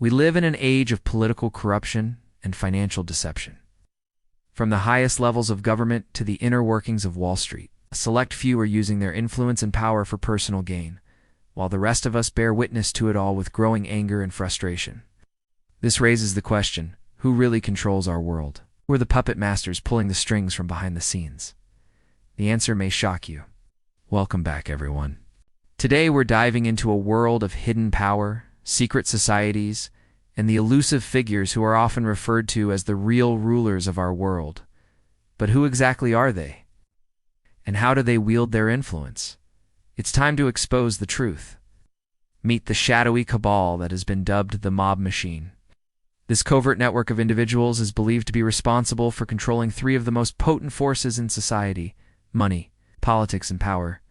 We live in an age of political corruption and financial deception. From the highest levels of government to the inner workings of Wall Street, a select few are using their influence and power for personal gain, while the rest of us bear witness to it all with growing anger and frustration. This raises the question, who really controls our world? Who are the puppet masters pulling the strings from behind the scenes? The answer may shock you. Welcome back, everyone. Today we're diving into a world of hidden power, secret societies, and the elusive figures who are often referred to as the real rulers of our world. But who exactly are they? And how do they wield their influence? It's time to expose the truth. Meet the shadowy cabal that has been dubbed the mob machine. This covert network of individuals is believed to be responsible for controlling three of the most potent forces in society: money, politics, and power.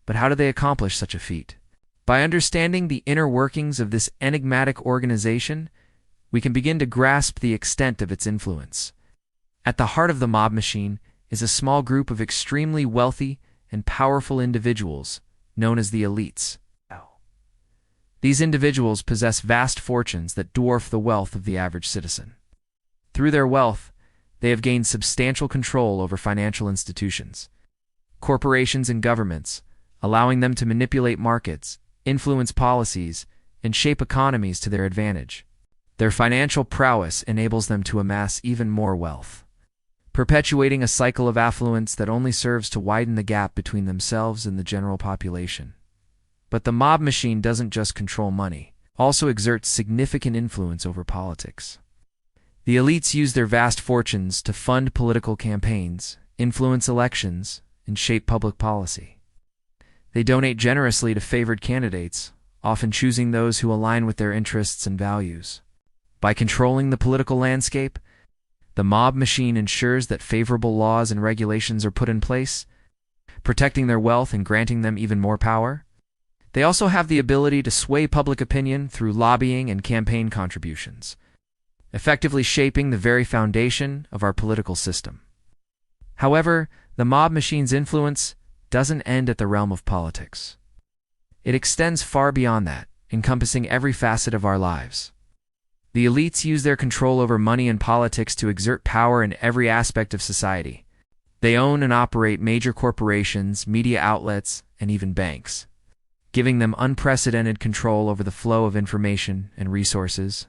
But how do they accomplish such a feat? By understanding the inner workings of this enigmatic organization, we can begin to grasp the extent of its influence. At the heart of the mob machine is a small group of extremely wealthy and powerful individuals known as the elites. These individuals possess vast fortunes that dwarf the wealth of the average citizen. Through their wealth, they have gained substantial control over financial institutions, corporations, and governments, allowing them to manipulate markets, influence policies, and shape economies to their advantage. Their financial prowess enables them to amass even more wealth, perpetuating a cycle of affluence that only serves to widen the gap between themselves and the general population. But the mob machine doesn't just control money, it also exerts significant influence over politics. The elites use their vast fortunes to fund political campaigns, influence elections, and shape public policy. They donate generously to favored candidates, often choosing those who align with their interests and values. By controlling the political landscape, the mob machine ensures that favorable laws and regulations are put in place, protecting their wealth and granting them even more power. They also have the ability to sway public opinion through lobbying and campaign contributions, effectively shaping the very foundation of our political system. However, the mob machine's influence doesn't end at the realm of politics. It extends far beyond that, encompassing every facet of our lives. The elites use their control over money and politics to exert power in every aspect of society. They own and operate major corporations, media outlets, and even banks, giving them unprecedented control over the flow of information and resources.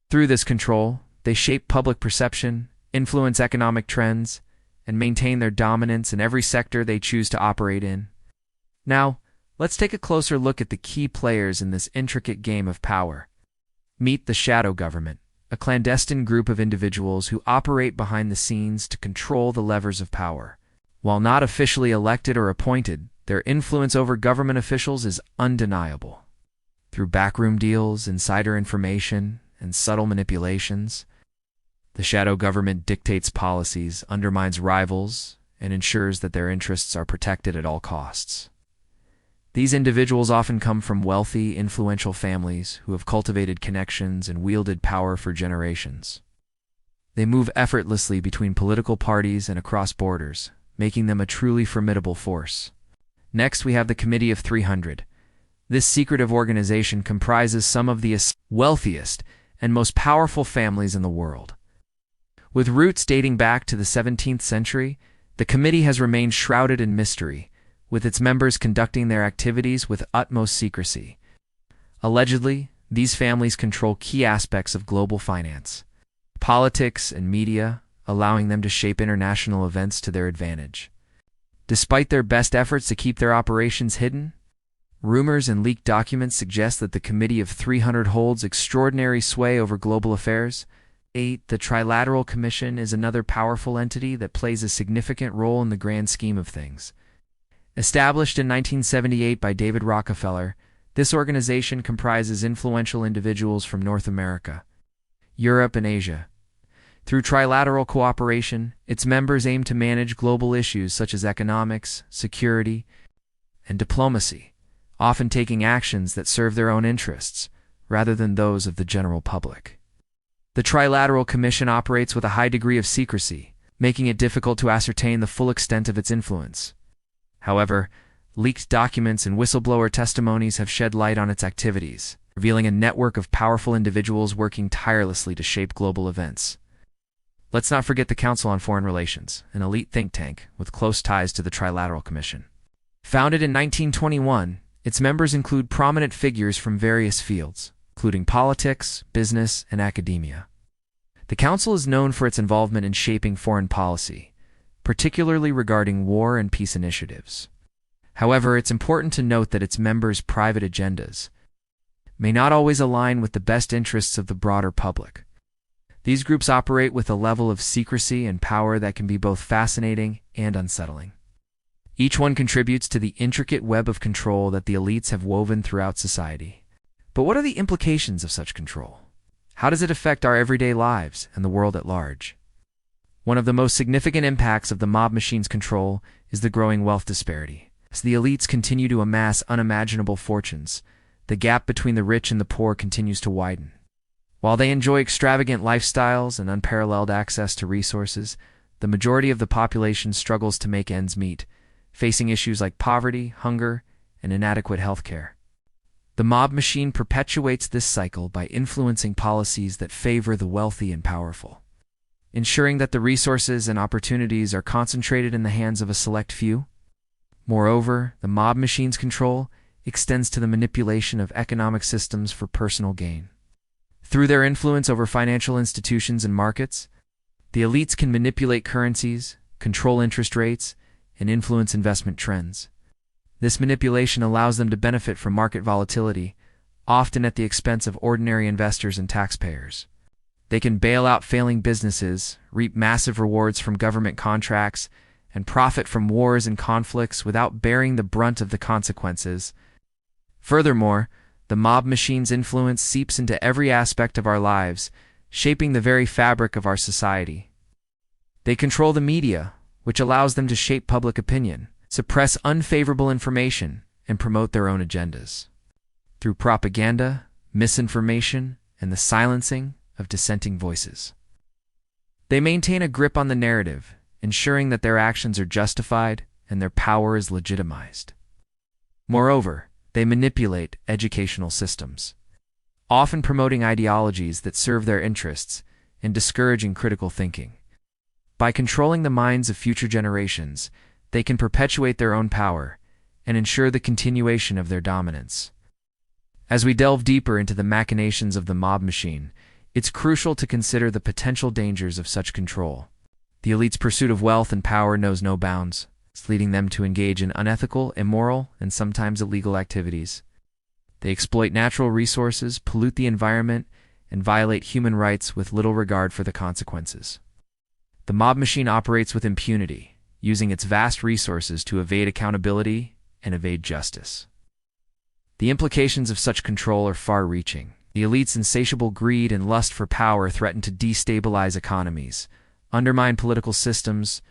Through this control, they shape public perception, influence economic trends, and maintain their dominance in every sector they choose to operate in. Now, let's take a closer look at the key players in this intricate game of power. Meet the shadow government, a clandestine group of individuals who operate behind the scenes to control the levers of power. While not officially elected or appointed, their influence over government officials is undeniable. Through backroom deals, insider information, and subtle manipulations, the shadow government dictates policies, undermines rivals, and ensures that their interests are protected at all costs. These individuals often come from wealthy, influential families who have cultivated connections and wielded power for generations. They move effortlessly between political parties and across borders, making them a truly formidable force. Next, we have the Committee of 300. This secretive organization comprises some of the wealthiest and most powerful families in the world. With roots dating back to the 17th century, the committee has remained shrouded in mystery, with its members conducting their activities with utmost secrecy. Allegedly, these families control key aspects of global finance, politics, and media, allowing them to shape international events to their advantage. Despite their best efforts to keep their operations hidden, rumors and leaked documents suggest that the Committee of 300 holds extraordinary sway over global affairs. 8. The Trilateral Commission is another powerful entity that plays a significant role in the grand scheme of things. Established in 1978 by David Rockefeller, this organization comprises influential individuals from North America, Europe, and Asia. Through trilateral cooperation, its members aim to manage global issues such as economics, security, and diplomacy, often taking actions that serve their own interests, rather than those of the general public. The Trilateral Commission operates with a high degree of secrecy, making it difficult to ascertain the full extent of its influence. However, leaked documents and whistleblower testimonies have shed light on its activities, revealing a network of powerful individuals working tirelessly to shape global events. Let's not forget the Council on Foreign Relations, an elite think tank with close ties to the Trilateral Commission. Founded in 1921, its members include prominent figures from various fields, including politics, business, and academia. The Council is known for its involvement in shaping foreign policy, particularly regarding war and peace initiatives. However, it's important to note that its members' private agendas may not always align with the best interests of the broader public. These groups operate with a level of secrecy and power that can be both fascinating and unsettling. Each one contributes to the intricate web of control that the elites have woven throughout society. But what are the implications of such control? How does it affect our everyday lives and the world at large? One of the most significant impacts of the mob machine's control is the growing wealth disparity. As the elites continue to amass unimaginable fortunes, the gap between the rich and the poor continues to widen. While they enjoy extravagant lifestyles and unparalleled access to resources, the majority of the population struggles to make ends meet, facing issues like poverty, hunger, and inadequate health care. The mob machine perpetuates this cycle by influencing policies that favor the wealthy and powerful, ensuring that the resources and opportunities are concentrated in the hands of a select few. Moreover, the mob machine's control extends to the manipulation of economic systems for personal gain. Through their influence over financial institutions and markets, the elites can manipulate currencies, control interest rates, and influence investment trends. This manipulation allows them to benefit from market volatility, often at the expense of ordinary investors and taxpayers. They can bail out failing businesses, reap massive rewards from government contracts, and profit from wars and conflicts without bearing the brunt of the consequences. Furthermore, the mob machine's influence seeps into every aspect of our lives, shaping the very fabric of our society. They control the media, which allows them to shape public opinion, suppress unfavorable information, and promote their own agendas. Through propaganda, misinformation, and the silencing of dissenting voices, they maintain a grip on the narrative, ensuring that their actions are justified and their power is legitimized. Moreover, they manipulate educational systems, often promoting ideologies that serve their interests and discouraging critical thinking. By controlling the minds of future generations, they can perpetuate their own power and ensure the continuation of their dominance. As we delve deeper into the machinations of the mob machine, it's crucial to consider the potential dangers of such control. The elite's pursuit of wealth and power knows no bounds, leading them to engage in unethical, immoral, and sometimes illegal activities. They exploit natural resources, pollute the environment, and violate human rights with little regard for the consequences. The mob machine operates with impunity, using its vast resources to evade accountability and evade justice. The implications of such control are far-reaching. The elite's insatiable greed and lust for power threaten to destabilize economies, undermine political systems,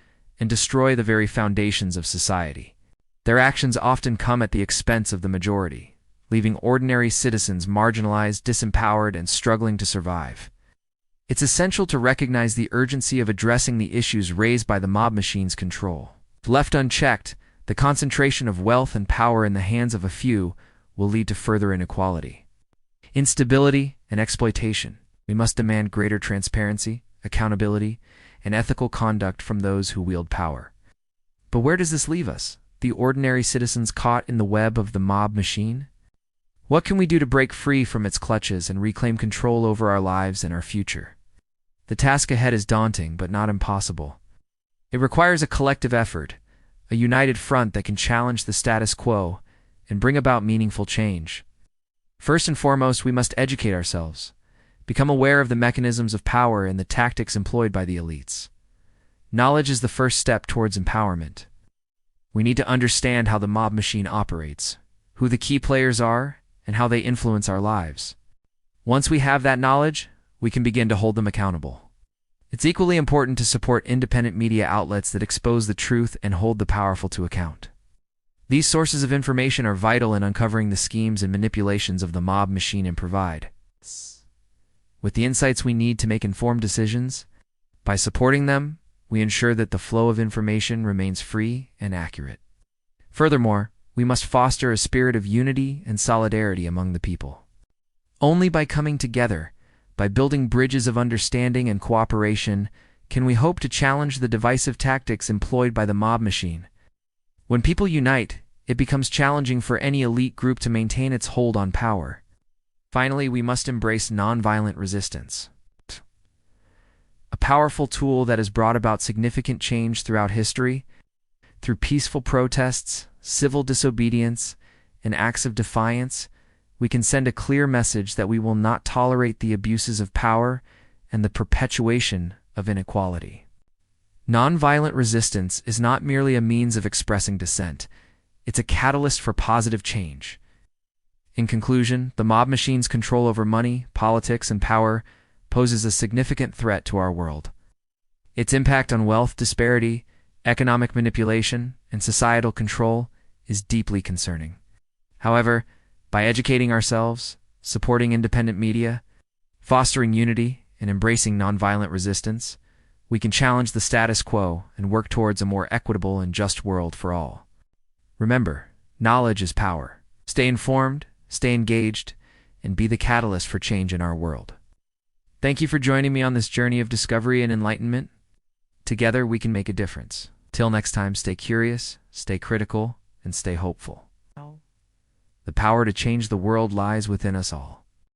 and destroy the very foundations of society. Their actions often come at the expense of the majority, leaving ordinary citizens marginalized, disempowered, and struggling to survive. It's essential to recognize the urgency of addressing the issues raised by the mob machine's control. If left unchecked, the concentration of wealth and power in the hands of a few will lead to further inequality, instability, and exploitation. We must demand greater transparency, accountability, and ethical conduct from those who wield power. But where does this leave us, the ordinary citizens caught in the web of the mob machine? What can we do to break free from its clutches and reclaim control over our lives and our future? The task ahead is daunting, but not impossible. It requires a collective effort, a united front that can challenge the status quo and bring about meaningful change. First and foremost, we must educate ourselves, become aware of the mechanisms of power and the tactics employed by the elites. Knowledge is the first step towards empowerment. We need to understand how the mob machine operates, who the key players are, and how they influence our lives. Once we have that knowledge, we can begin to hold them accountable. It's equally important to support independent media outlets that expose the truth and hold the powerful to account. These sources of information are vital in uncovering the schemes and manipulations of the mob machine and provide with the insights we need to make informed decisions. By supporting them, we ensure that the flow of information remains free and accurate. Furthermore, we must foster a spirit of unity and solidarity among the people. Only by coming together, by building bridges of understanding and cooperation, can we hope to challenge the divisive tactics employed by the mob machine. When people unite, it becomes challenging for any elite group to maintain its hold on power. Finally, we must embrace nonviolent resistance, a powerful tool that has brought about significant change throughout history. Through peaceful protests, civil disobedience, and acts of defiance, we can send a clear message that we will not tolerate the abuses of power and the perpetuation of inequality. Nonviolent resistance is not merely a means of expressing dissent, it's a catalyst for positive change. In conclusion, the mob machine's control over money, politics, and power poses a significant threat to our world. Its impact on wealth disparity, economic manipulation, and societal control is deeply concerning. However, by educating ourselves, supporting independent media, fostering unity, and embracing nonviolent resistance, we can challenge the status quo and work towards a more equitable and just world for all. Remember, knowledge is power. Stay informed, stay engaged, and be the catalyst for change in our world. Thank you for joining me on this journey of discovery and enlightenment. Together, we can make a difference. Till next time, stay curious, stay critical, and stay hopeful. The power to change the world lies within us all.